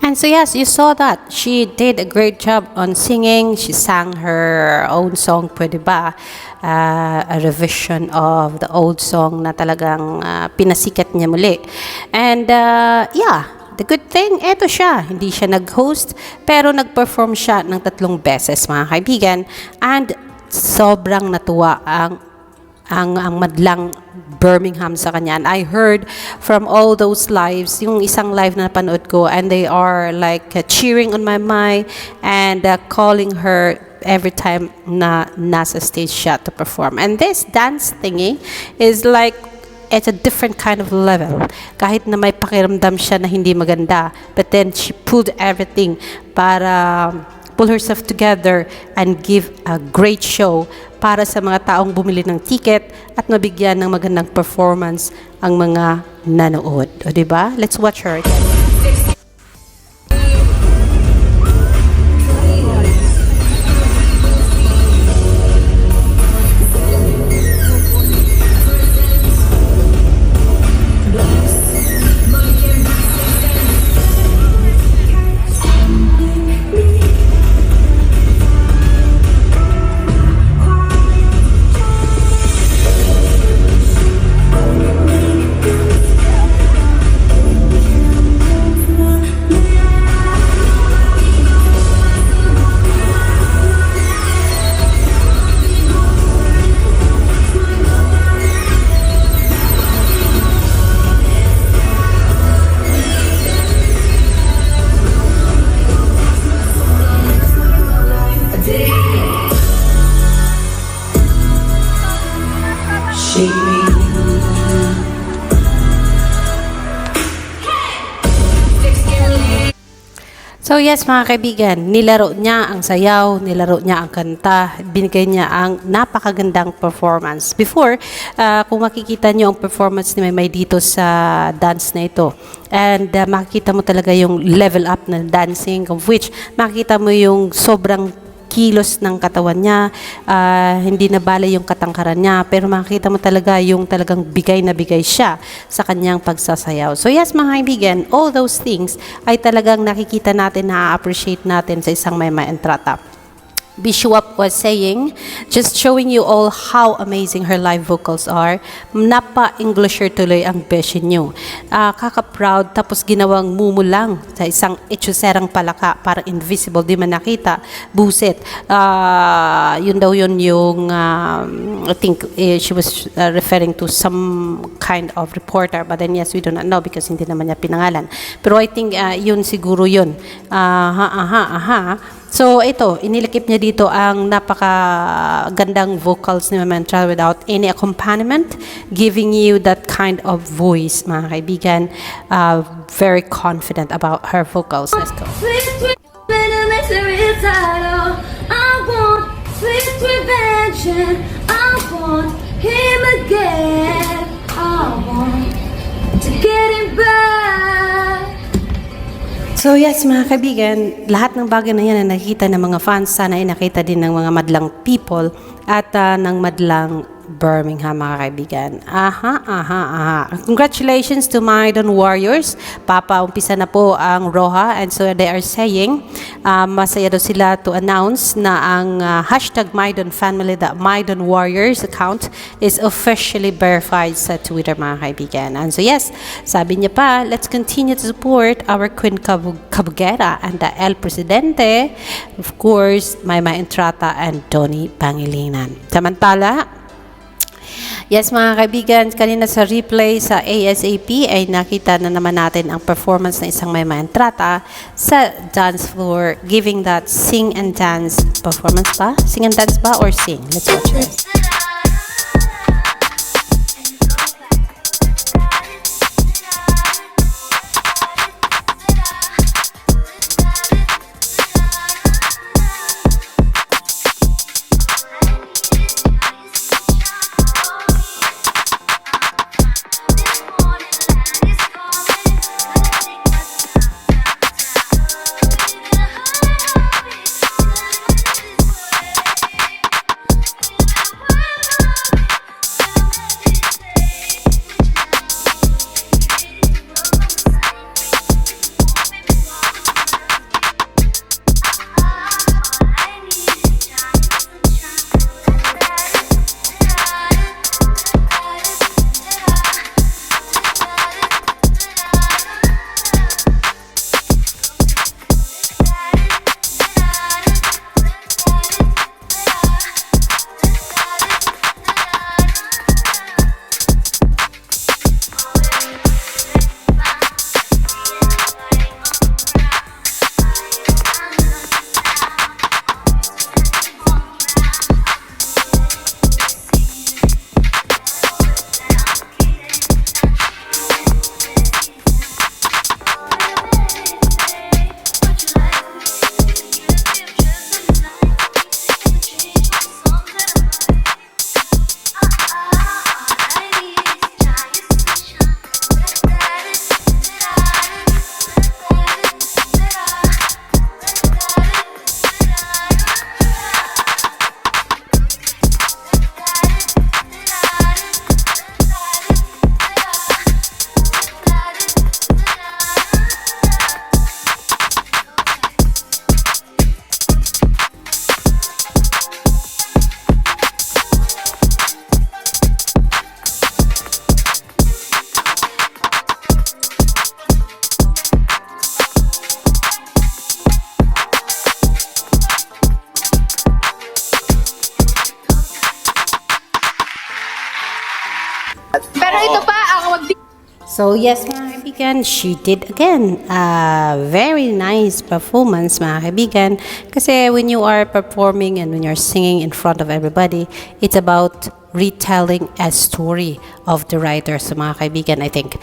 And so yes, you saw that. She did a great job on singing. She sang her own song, Pwede Ba? A revision of the old song na talagang pinasikat niya muli. And yeah, the good thing, eto siya. Hindi siya nag-host, pero nag-perform siya ng 3 beses, mga kaibigan. And sobrang natuwa ang madlang Birmingham sa kanya. And I heard from all those lives, yung isang live na napanood ko, and they are like cheering on my mind and calling her every time na nasa stage siya to perform. And this dance thingy is like at a different kind of level. Kahit na may pakiramdam siya na hindi maganda, but then she pulled everything para pull herself together and give a great show para sa mga taong bumili ng ticket at mabigyan ng magandang performance ang mga nanood. O diba? Let's watch her again. So yes, mga kaibigan, nilaro niya ang sayaw, nilaro niya ang kanta, binigay niya ang napakagandang performance. Before, kung makikita niyo ang performance ni Maymay dito sa dance na ito, and makikita mo talaga yung level up na dancing, of which makikita mo yung sobrang kilos ng katawan niya, hindi na bale yung katangkaran niya, pero makikita mo talaga yung talagang bigay na bigay siya sa kanyang pagsasayaw. So yes, mga kaibigan, all those things ay talagang nakikita natin, na-appreciate natin sa isang Maymay Entrata. Bishop was saying, just showing you all how amazing her live vocals are. Napa-Englisher tuloy ang beshi niyo. Kaka-proud, tapos ginawang mumu lang sa isang etsuserang palaka, parang invisible, di man nakita. Buset. Yun daw yun yung, I think she was referring to some kind of reporter, but then yes, we do not know because hindi naman niya pinangalan. Pero I think yun siguro yun. So ito, inilikip niya dito ang napakagandang vocals ni Maymay Entrata without any accompaniment, giving you that kind of voice, mga kaibigan. Very confident about her vocals. Let's go. Sweet revenge, I want him again. I want to get him back. So yes, mga kaibigan, lahat ng bagay na yan na nakikita ng mga fans, sana ay nakita din ng mga madlang people at ng madlang Birmingham, mga kaibigan. Congratulations to Maidon Warriors. Umpisa na po ang Roja, and so they are saying, masaya daw sila to announce na ang hashtag Maidon Family, the Maidon Warriors account is officially verified sa Twitter, mga kaibigan. And so yes, sabi niya pa, let's continue to support our Queen Cabugera and the El Presidente, of course, Maymay Entrata and Donnie Pangilinan. Samantala, yes, mga kaibigan, kanina sa replay sa ASAP ay nakita na naman natin ang performance ng isang Maymay Entrata sa dance floor, giving that sing and dance performance ba? Sing and dance ba or sing? Let's watch it. Pero ito pa, ang So yes, mga kaibigan, she did again a very nice performance, mga kaibigan. Kasi when you are performing and when you're singing in front of everybody, it's about retelling a story of the writer. So mga kaibigan, I think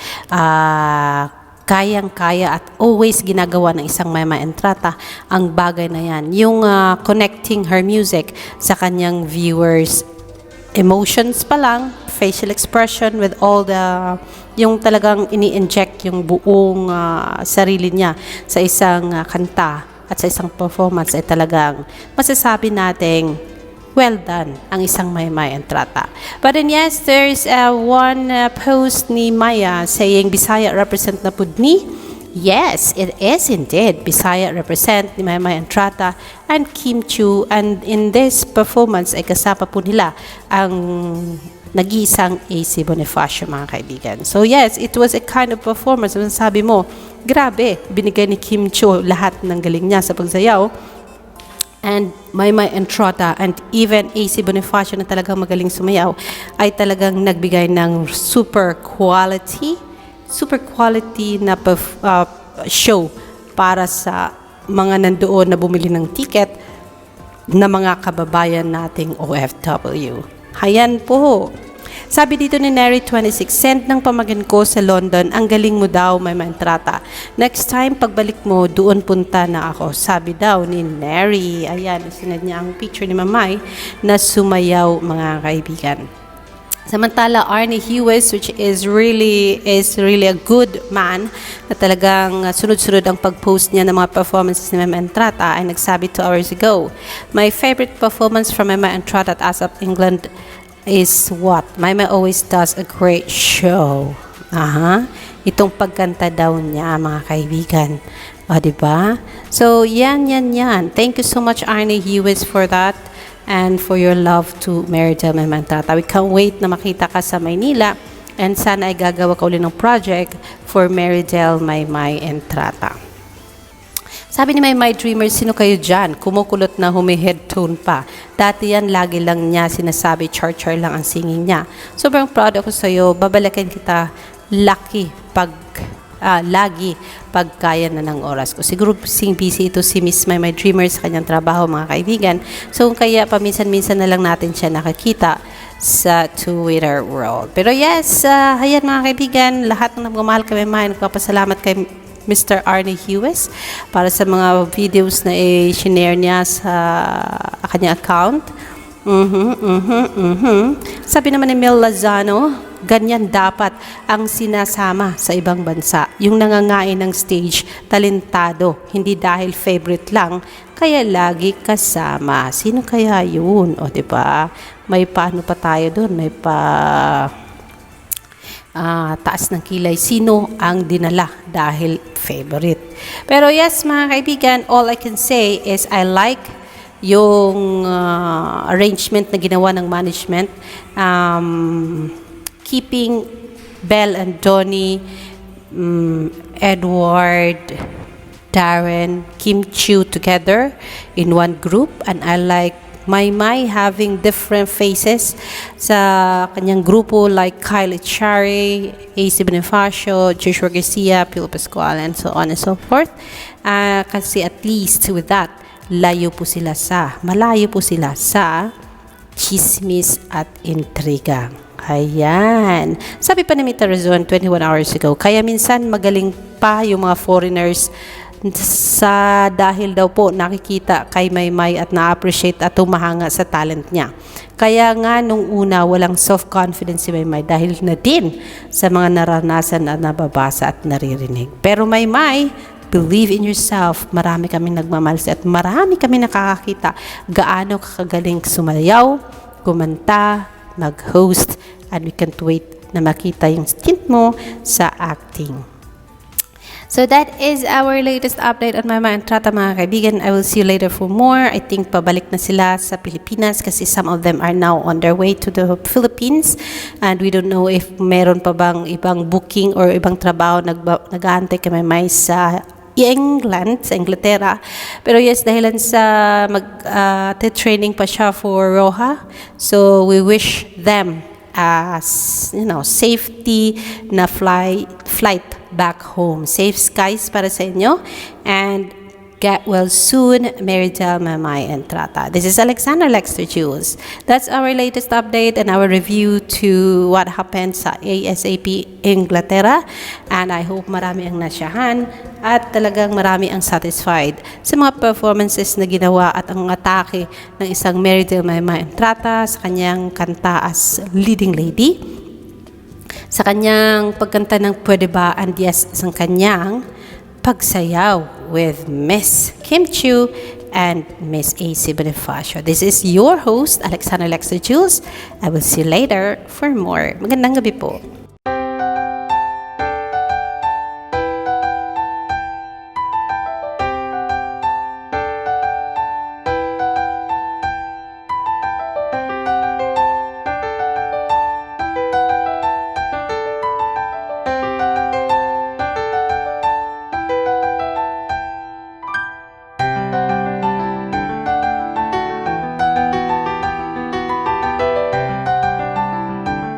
kayang-kaya at always ginagawa ng isang Maymay Entrata ang bagay na yan. Yung connecting her music sa kanyang viewers' emotions pa lang, facial expression with all the, yung talagang ini-inject yung buong sarili niya sa isang kanta at sa isang performance ay talagang masasabi nating well done ang isang Maymay Entrata. But then yes, there's one post ni Maya saying Bisaya represent na pud ni. Yes, it is indeed. Bisaya represent ni Maymay Entrata and Kim Chiu, and in this performance ay kasama po nila ang nag-iisang AC Bonifacio, mga kaibigan. So yes, it was a kind of performance. Sabi mo, grabe, binigay ni Kim Chiu lahat ng galing niya sa pagsayaw. And Maymay Entrata and even AC Bonifacio na talagang magaling sumayaw ay talagang nagbigay ng super quality na show para sa mga nandoon na bumili ng ticket na mga kababayan nating OFW. Hayan po. Sabi dito ni Neri 26, send ng pamangkin ko sa London, ang galing mo daw, Maymay Entrata. Next time, pagbalik mo, doon punta na ako. Sabi daw ni Neri. Ayan, sinad niya ang picture ni Mamay na sumayaw, mga kaibigan. Samantala, Arnie Hewes, which is really a good man, na talagang sunod-sunod ang pag-post niya ng mga performances ni Maymay Entrata, ay nagsabi 2 hours ago, my favorite performance from Maymay Entrata at ASAP England is what? Maymay always does a great show. Itong pagkanta daw niya, mga kaibigan. O, diba? So, yan. Thank you so much, Arnie Hewes, for that. And for your love to Meridel Maymay Entrata. We can't wait na makita ka sa Maynila and sana ay gagawa ka ulit ng project for Meridel Maymay Entrata. Sabi ni Maymay Dreamer, sino kayo dyan? Kumukulot na humi-headtone pa. Dati yan, lagi lang niya sinasabi, char-char lang ang singing niya. Sobrang proud ako sa'yo. Babalikan kita lagi pag kaya na ng oras ko. Siguro busy ito si Miss Maymay Dreamer sa kanyang trabaho, mga kaibigan. So kaya paminsan-minsan na lang natin siya nakakita sa Twitter world. Pero yes, ayan mga kaibigan, lahat ng nagmamahal kay Maymay, nagpapasalamat kay Mr. Arnie Hewes para sa mga videos na i-share niya sa kanyang account. Sabi naman ni Mel Lazano, ganyan dapat ang sinasama sa ibang bansa. Yung nangangain ng stage, talentado, hindi dahil favorite lang, kaya lagi kasama. Sino kaya yun? O, diba? May paano pa tayo doon? May taas ng kilay. Sino ang dinala dahil favorite? Pero yes, mga kaibigan, all I can say is I like yung arrangement na ginawa ng management, keeping Belle and Donnie, Edward, Darren, Kim Chiu together in one group, and I like Maymay having different faces sa kanyang grupo like Kylie Cherry, AC Bonifacio, Joshua Garcia, Pio Pascual, and so on and so forth. Kasi at least with that, malayo po sila sa chismis at intriga. Ayan. Sabi pa ni Mita Razon 21 hours ago, kaya minsan magaling pa yung mga foreigners sa dahil daw po nakikita kay Maymay at na-appreciate at tumahanga sa talent niya. Kaya nga nung una walang self-confidence si Maymay dahil na din sa mga naranasan at nababasa at naririnig. Pero Maymay, believe in yourself. Marami kaming nagmamahal at marami kaming nakakakita gaano kakagaling sumayaw, kumanta, mag-host, and we can't wait na makita yung stint mo sa acting. So that is our latest update on Maymay Entrata, mga kaibigan. I will see you later for more. I think pabalik na sila sa Pilipinas kasi some of them are now on their way to the Philippines and we don't know if meron pa bang ibang booking or ibang trabaho nag-aantay kay Maymay sa England, sa Inglaterra. Pero yes, dahilan sa training pa siya for Roha. So we wish them safety na flight back home. Safe skies para sa inyo. And get well soon, Meridel, Mamay, and Trata. This is Alexander Lexter Jules. That's our latest update and our review to what happened sa ASAP Inglaterra. And I hope marami ang nasyahan at talagang marami ang satisfied sa mga performances na ginawa at ang atake ng isang Meridel, Mamay, and Trata sa kanyang kanta as leading lady. Sa kanyang pagkanta ng Pwede Ba, and yes, sa kanyang pagsayaw with Miss Kim Chiu and Miss AC Bonifacio. This is your host, Alexander Lexter Jules. I will see you later for more. Magandang gabi po.